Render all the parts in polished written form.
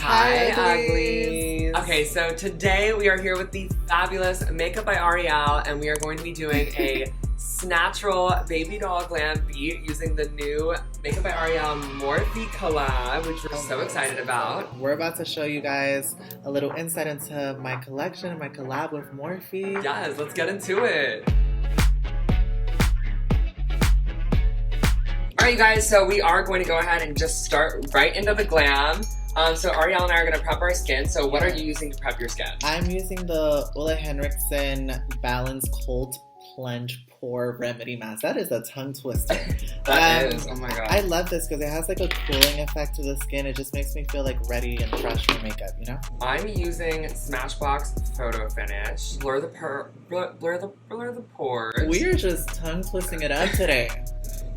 Hi, Uglies. Okay, so today we are here with the fabulous Makeup by Ariel, and we are going to be doing a SNATCHURAL baby doll glam beat using the new Makeup by Ariel Morphe collab, which we're so excited about. We're about to show you guys a little insight into my collection, my collab with Morphe. Yes, let's get into it. Alright, you guys, so we are going to go ahead and just start right into the glam. So Ariel and I are going to prep our skin. So what are you using to prep your skin? I'm using the Ole Henriksen Balance Cold Plunge Pore Remedy Mask. That is a tongue twister. That is, oh my god. I love this because it has like a cooling effect to the skin. It just makes me feel like ready and fresh for makeup, you know? I'm using Smashbox Photo Finish. Blur the pores. We're just tongue twisting it up today.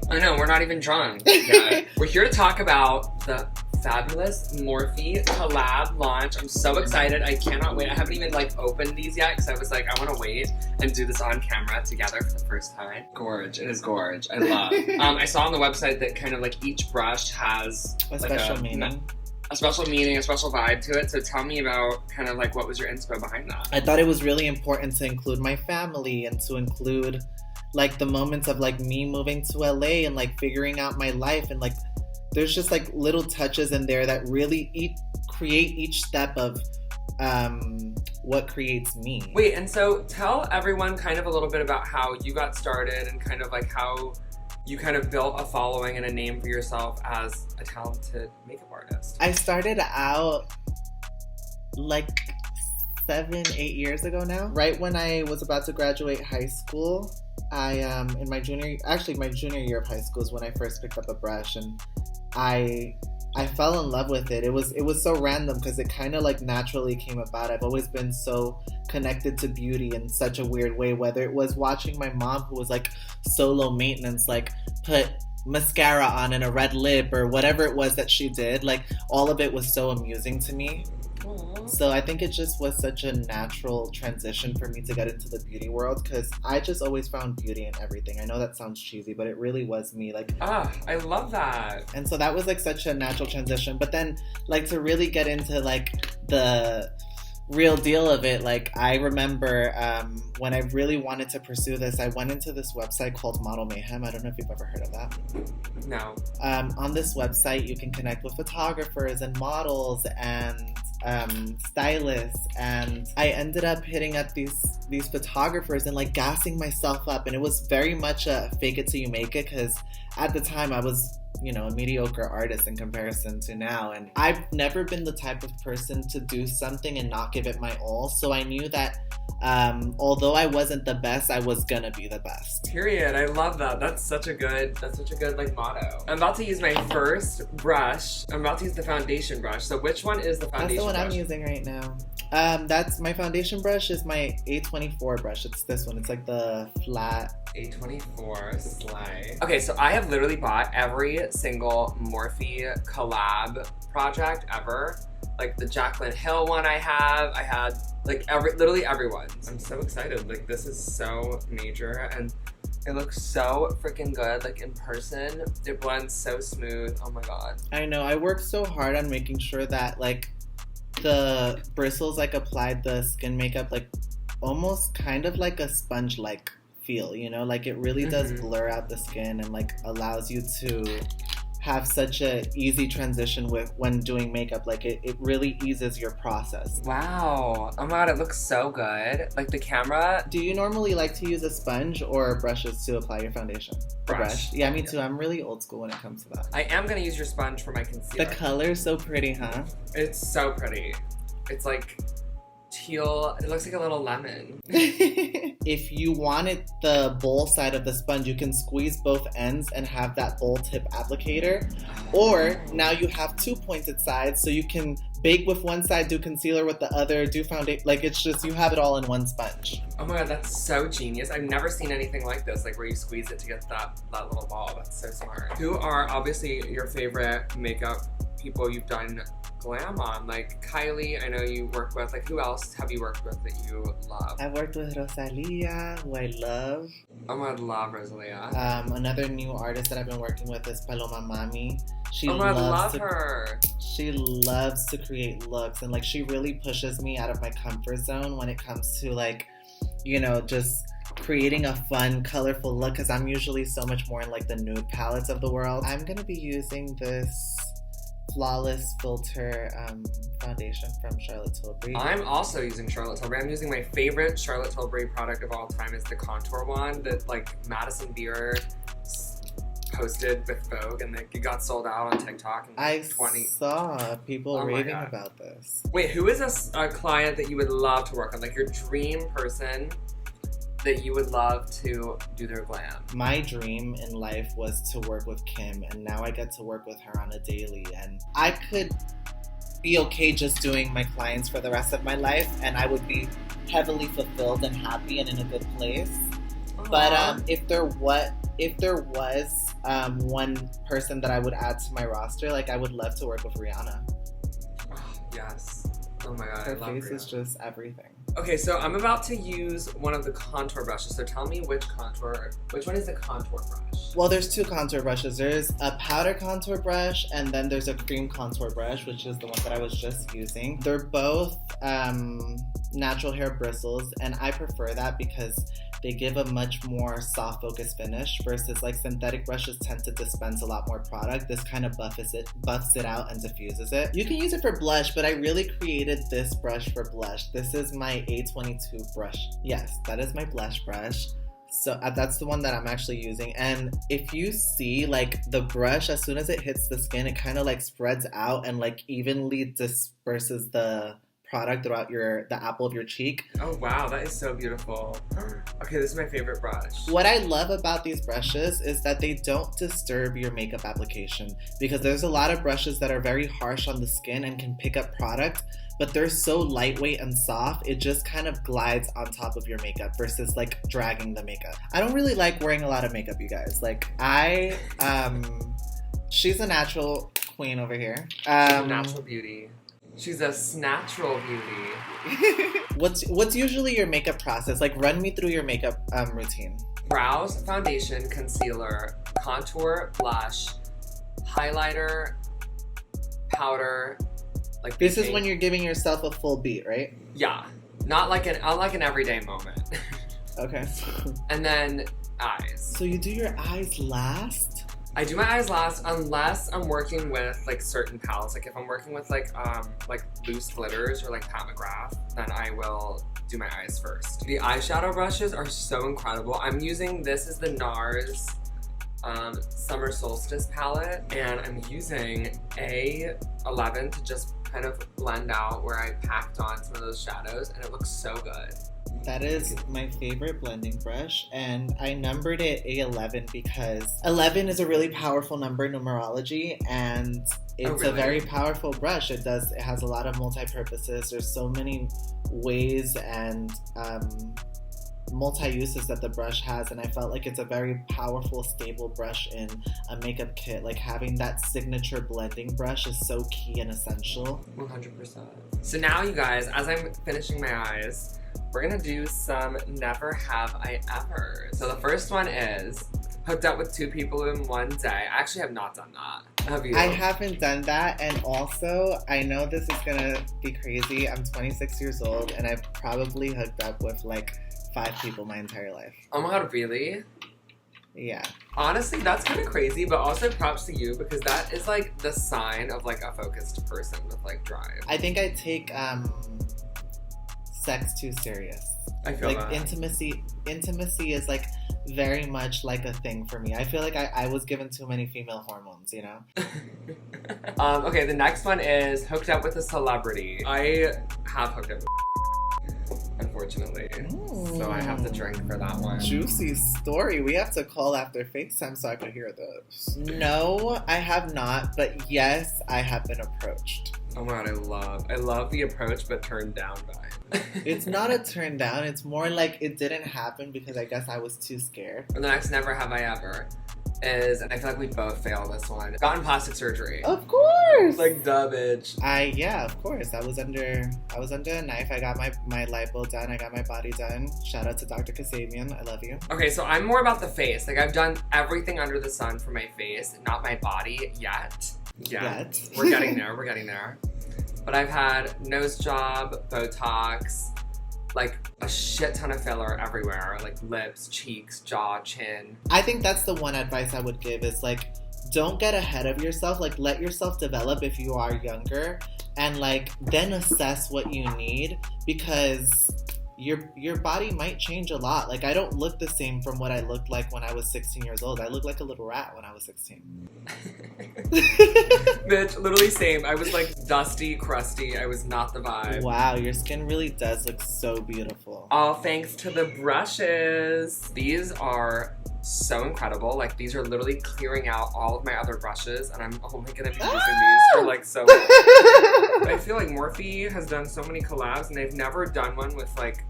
I know, we're not even drunk yet. We're here to talk about the fabulous Morphe collab launch. I'm so excited. I cannot wait. I haven't even opened these yet because I was like, I want to wait and do this on camera together for the first time. Gorge. It is gorge. I love. I saw on the website that kind of each brush has a special meaning. A special meaning, a special vibe to it. So tell me about kind of what was your inspo behind that? I thought it was really important to include my family and to include the moments of me moving to LA and figuring out my life, and there's just little touches in there that really create each step of what creates me. Wait, and so tell everyone kind of a little bit about how you got started and kind of how you kind of built a following and a name for yourself as a talented makeup artist. I started out 7-8 years ago now. Right when I was about to graduate high school, in my junior year of high school is when I first picked up a brush, and I fell in love with it. It was so random because it kind of naturally came about. I've always been so connected to beauty in such a weird way, whether it was watching my mom, who was so low maintenance, put mascara on and a red lip or whatever it was that she did. All of it was so amusing to me. Aww. So I think it just was such a natural transition for me to get into the beauty world, because I just always found beauty in everything. I know that sounds cheesy, but it really was me. I love that. And so that was such a natural transition. But then to really get into the real deal of it, I remember when I really wanted to pursue this, I went into this website called Model Mayhem. I don't know if you've ever heard of that. No. On this website, you can connect with photographers and models and stylists, and I ended up hitting up these photographers and gassing myself up, and it was very much a fake it till you make it, because at the time I was a mediocre artist in comparison to now, and I've never been the type of person to do something and not give it my all, so I knew that although I wasn't the best, I was gonna be the best. Period. I love that. That's such a good motto. I'm about to use my first brush. I'm about to use the foundation brush. So which one is the foundation brush? That's the one I'm using right now. That's my foundation brush is my A24 brush. It's this one. It's the flat A24 Slay. Okay, so I have literally bought every single Morphe collab project ever. The Jaclyn Hill one I had literally everyone. I'm so excited. This is so major, and it looks so freaking good. In person, it blends so smooth. Oh my god. I know. I worked so hard on making sure that the bristles applied the skin makeup almost kind of a sponge feel, it really does blur out the skin and allows you to have such a easy transition when doing makeup. It really eases your process. Wow. Oh my god, it looks so good. The camera. Do you normally like to use a sponge or brushes to apply your foundation? Brush. Yeah, me too. I'm really old school when it comes to that. I am gonna use your sponge for my concealer. The color's so pretty, huh? It's so pretty. It's teal. It looks like a little lemon. If you wanted the bowl side of the sponge, you can squeeze both ends and have that bowl tip applicator. Or now you have two pointed sides, so you can bake with one side, do concealer with the other, do foundation. It's just, you have it all in one sponge. Oh my god, that's so genius. I've never seen anything like this, where you squeeze it to get that little ball. That's so smart. Who are obviously your favorite makeup people you've done glam on. Like Kylie, I know you work with. Like, who else have you worked with that you love? I worked with Rosalia, who I love. Oh my God, love Rosalia. Another new artist that I've been working with is Paloma Mami. I love her. She loves to create looks, and like she really pushes me out of my comfort zone when it comes to like, you know, just creating a fun, colorful look, because I'm usually so much more in like the nude palettes of the world. I'm gonna be using this Flawless Filter foundation from Charlotte Tilbury. I'm also using Charlotte Tilbury. I'm using my favorite Charlotte Tilbury product of all time is the contour one that like Madison Beer posted with Vogue, and it got sold out on TikTok. I saw people raving about this. Wait, who is a client that you would love to work on? Like your dream person that you would love to do their glam? My dream in life was to work with Kim, and now I get to work with her on a daily, and I could be okay just doing my clients for the rest of my life, and I would be heavily fulfilled and happy and in a good place. Aww. But if there was one person that I would add to my roster, like I would love to work with Rihanna. Yes. Oh my God, her I love face Rihanna. is just everything. Okay, so I'm about to use one of the contour brushes. So tell me which one is the contour brush? Well, there's two contour brushes. There's a powder contour brush, and then there's a cream contour brush, which is the one that I was just using. They're both natural hair bristles, and I prefer that because they give a much more soft focus finish versus like synthetic brushes tend to dispense a lot more product. This kind of buffs it out and diffuses it. You can use it for blush, but I really created this brush for blush. This is my A22 brush. Yes, that is my blush brush. So that's the one that I'm actually using. And if you see like the brush, as soon as it hits the skin, it kind of like spreads out and like evenly disperses the product throughout the apple of your cheek. Oh wow, that is so beautiful. Okay, this is my favorite brush. What I love about these brushes is that they don't disturb your makeup application, because there's a lot of brushes that are very harsh on the skin and can pick up product, but they're so lightweight and soft, it just kind of glides on top of your makeup versus like dragging the makeup. I don't really like wearing a lot of makeup, you guys. Like she's a natural queen over here. Natural beauty. She's a SNATCHURAL beauty. What's usually your makeup process? Like, run me through your makeup routine. Brows, foundation, concealer, contour, blush, highlighter, powder. Like this is when you're giving yourself a full beat, right? Yeah, not like an everyday moment. Okay. And then eyes. So you do your eyes last? I do my eyes last unless I'm working with like certain palettes. Like if I'm working with like loose glitters or like Pat McGrath, then I will do my eyes first. The eyeshadow brushes are so incredible. I'm using, this is the NARS Summer Solstice palette, and I'm using A11 to just kind of blend out where I packed on some of those shadows, and it looks so good. That is my favorite blending brush, and I numbered it A11 because 11 is a really powerful number in numerology, and it's a very powerful brush. It has a lot of multi-purposes. There's so many ways and multi-uses that the brush has, and I felt like it's a very powerful, stable brush in a makeup kit. Like having that signature blending brush is so key and essential. 100%. So now you guys, as I'm finishing my eyes, we're gonna do some Never Have I Ever. So the first one is hooked up with 2 people in one day. I actually have not done that. Have you? I haven't done that, and also I know this is gonna be crazy. I'm 26 years old, and I've probably hooked up with like 5 people my entire life. Oh my God, really? Yeah. Honestly, that's kind of crazy, but also props to you, because that is like the sign of like a focused person with like drive. I think I take sex too serious. I feel like that. Intimacy is like very much like a thing for me. I feel like I was given too many female hormones, you know? Okay, the next one is hooked up with a celebrity. I have hooked up with unfortunately. So I have to drink for that one. Juicy story. We have to call after FaceTime so I can hear those. No, I have not, but yes, I have been approached. Oh my God, I love the approach but turned down vibe. It's not a turn down, it's more like it didn't happen because I guess I was too scared. And the next Never Have I Ever. is, and I feel like we both failed this one, gotten plastic surgery. Of course! Like, duh, bitch. Yeah, of course. I was under a knife. I got my lipo done. I got my body done. Shout out to Dr. Kasabian. I love you. Okay, so I'm more about the face. Like, I've done everything under the sun for my face, not my body yet. We're getting there. We're getting there. But I've had nose job, Botox, like a shit ton of filler everywhere, like lips, cheeks, jaw, chin. I think that's the one advice I would give is like, don't get ahead of yourself. Like, let yourself develop if you are younger, and like then assess what you need, because your body might change a lot. Like, I don't look the same from what I looked like when I was 16 years old. I looked like a little rat when I was 16. Bitch, literally same. I was like dusty, crusty. I was not the vibe. Wow, your skin really does look so beautiful. All thanks to the brushes. These are so incredible. Like, these are literally clearing out all of my other brushes, and I'm only gonna be using these for like so long. I feel like Morphe has done so many collabs, and they've never done one with like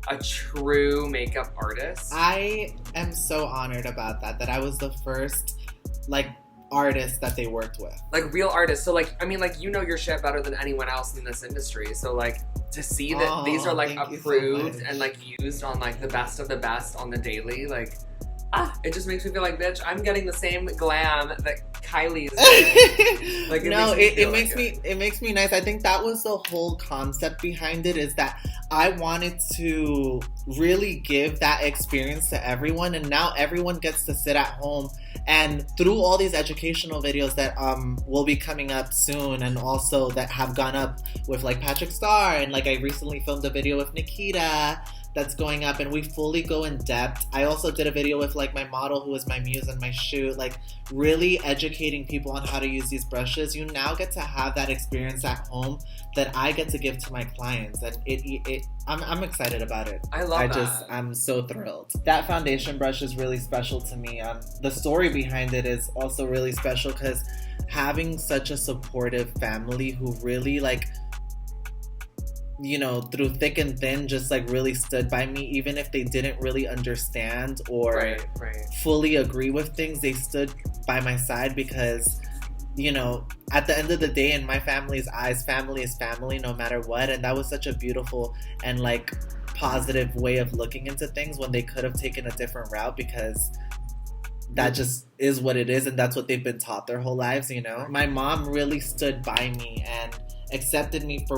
a true makeup artist. I am so honored about that I was the first like artist that they worked with. Like, real artists. So like, I mean, like, you know your shit better than anyone else in this industry. So like, to see that these are like approved and like used on like the best of the best on the daily, like, it just makes me feel like, bitch, I'm getting the same glam that Kylie's getting. Like, it makes me nice. I think that was the whole concept behind it, is that I wanted to really give that experience to everyone, and now everyone gets to sit at home and through all these educational videos that will be coming up soon, and also that have gone up with like Patrick Star, and like I recently filmed a video with Nikita that's going up, and we fully go in depth. I also did a video with like my model who was my muse in my shoot, like really educating people on how to use these brushes. You now get to have that experience at home that I get to give to my clients, and I'm excited about it. I love that. I'm so thrilled. That foundation brush is really special to me. The story behind it is also really special, because having such a supportive family who really like, you know, through thick and thin, just like really stood by me, even if they didn't really understand or fully agree with things, they stood by my side, because, you know, at the end of the day, in my family's eyes, family is family no matter what. And that was such a beautiful and like positive way of looking into things, when they could have taken a different route, because that just is what it is, and that's what they've been taught their whole lives, you know. My mom really stood by me and accepted me for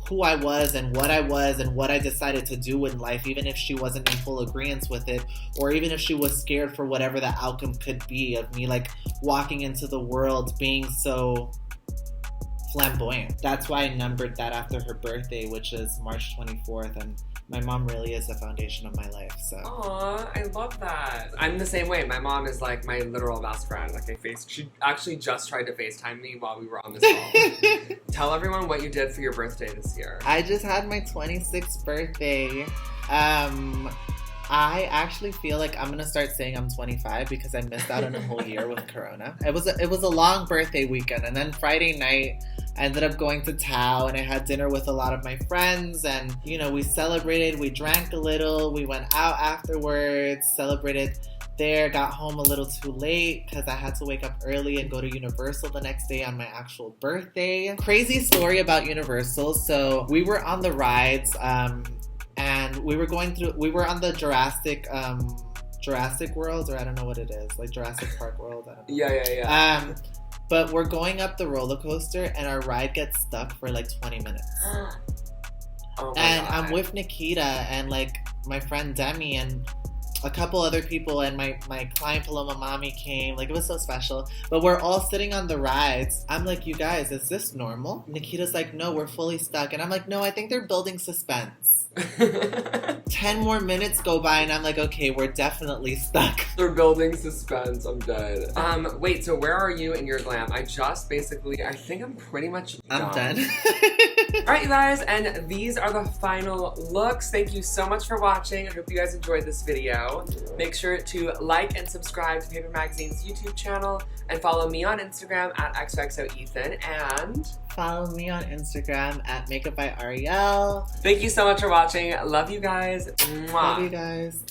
who I was and what I decided to do in life, even if she wasn't in full agreement with it, or even if she was scared for whatever the outcome could be of me like walking into the world being so flamboyant. That's why I numbered that after her birthday, which is March 24th, and my mom really is the foundation of my life. So. Aw, I love that. I'm the same way. My mom is like my literal best friend. Like, she actually just tried to FaceTime me while we were on this call. Tell everyone what you did for your birthday this year. I just had my 26th birthday. I actually feel like I'm gonna start saying I'm 25, because I missed out on a whole year with Corona. It was a long birthday weekend, and then Friday night I ended up going to Tao, and I had dinner with a lot of my friends, and you know, we celebrated, we drank a little, we went out afterwards, celebrated there, got home a little too late because I had to wake up early and go to Universal the next day on my actual birthday. Crazy story about Universal. So we were on the rides, and we were on the Jurassic World, or I don't know what it is, like Jurassic Park World. I don't know. Yeah. But we're going up the roller coaster, and our ride gets stuck for like 20 minutes. Oh my and God. I'm with Nikita and like my friend Demi and a couple other people, and my client Paloma Mommy came. Like, it was so special. But we're all sitting on the rides. I'm like, you guys, is this normal? Nikita's like, no, we're fully stuck. And I'm like, no, I think they're building suspense. 10 more minutes go by, and I'm like, okay, we're definitely stuck. They're building suspense. I'm dead. Wait, so where are you in your glam? I think I'm pretty much done. I'm done. Alright, you guys, and these are the final looks. Thank you so much for watching. I hope you guys enjoyed this video. Make sure to like and subscribe to Paper Magazine's YouTube channel, and follow me on Instagram at XOXOETHAN, and follow me on Instagram at MakeupByAriel. Thank you so much for watching. Love you guys. Mwah. Love you guys.